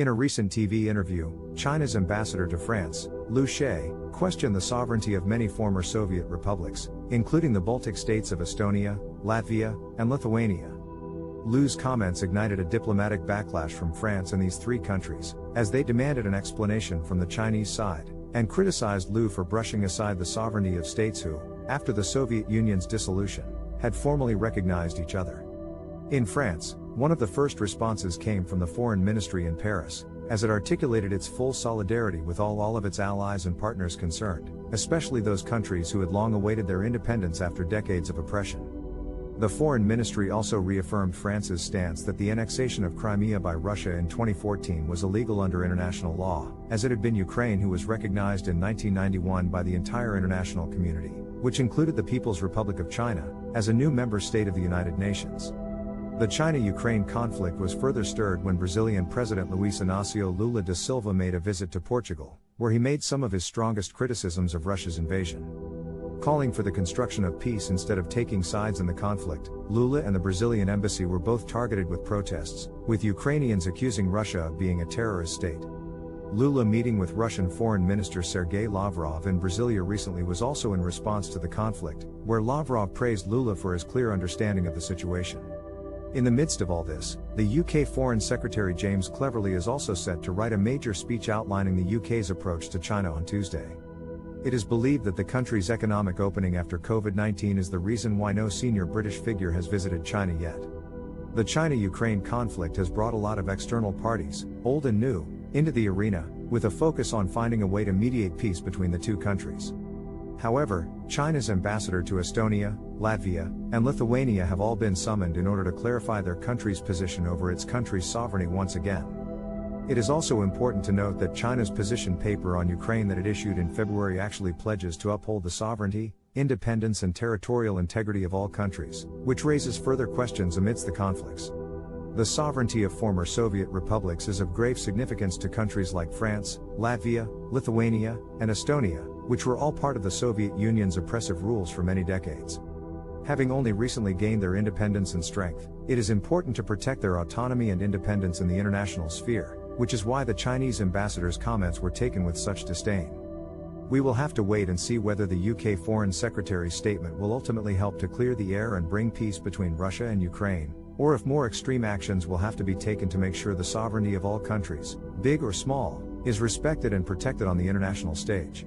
In a recent TV interview, China's ambassador to France, Liu She, questioned the sovereignty of many former Soviet republics, including the Baltic states of Estonia, Latvia, and Lithuania. Liu's comments ignited a diplomatic backlash from France and these three countries, as they demanded an explanation from the Chinese side, and criticized Liu for brushing aside the sovereignty of states who, after the Soviet Union's dissolution, had formally recognized each other. In France, one of the first responses came from the Foreign Ministry in Paris, as it articulated its full solidarity with all of its allies and partners concerned, especially those countries who had long awaited their independence after decades of oppression. The Foreign Ministry also reaffirmed France's stance that the annexation of Crimea by Russia in 2014 was illegal under international law, as it had been Ukraine who was recognized in 1991 by the entire international community, which included the People's Republic of China, as a new member state of the United Nations. The China-Ukraine conflict was further stirred when Brazilian President Luiz Inácio Lula da Silva made a visit to Portugal, where he made some of his strongest criticisms of Russia's invasion. Calling for the construction of peace instead of taking sides in the conflict, Lula and the Brazilian embassy were both targeted with protests, with Ukrainians accusing Russia of being a terrorist state. Lula meeting with Russian Foreign Minister Sergei Lavrov in Brasilia recently was also in response to the conflict, where Lavrov praised Lula for his clear understanding of the situation. In the midst of all this, the UK Foreign Secretary James Cleverly is also set to write a major speech outlining the UK's approach to China on Tuesday. It is believed that the country's economic opening after COVID-19 is the reason why no senior British figure has visited China yet. The China-Ukraine conflict has brought a lot of external parties, old and new, into the arena, with a focus on finding a way to mediate peace between the two countries. However, China's ambassador to Estonia, Latvia, and Lithuania have all been summoned in order to clarify their country's position over its country's sovereignty once again. It is also important to note that China's position paper on Ukraine that it issued in February actually pledges to uphold the sovereignty, independence and territorial integrity of all countries, which raises further questions amidst the conflicts. The sovereignty of former Soviet republics is of grave significance to countries like France, Latvia, Lithuania, and Estonia, which were all part of the Soviet Union's oppressive rules for many decades. Having only recently gained their independence and strength, it is important to protect their autonomy and independence in the international sphere, which is why the Chinese ambassador's comments were taken with such disdain. We will have to wait and see whether the UK Foreign Secretary's statement will ultimately help to clear the air and bring peace between Russia and Ukraine, or if more extreme actions will have to be taken to make sure the sovereignty of all countries, big or small, is respected and protected on the international stage.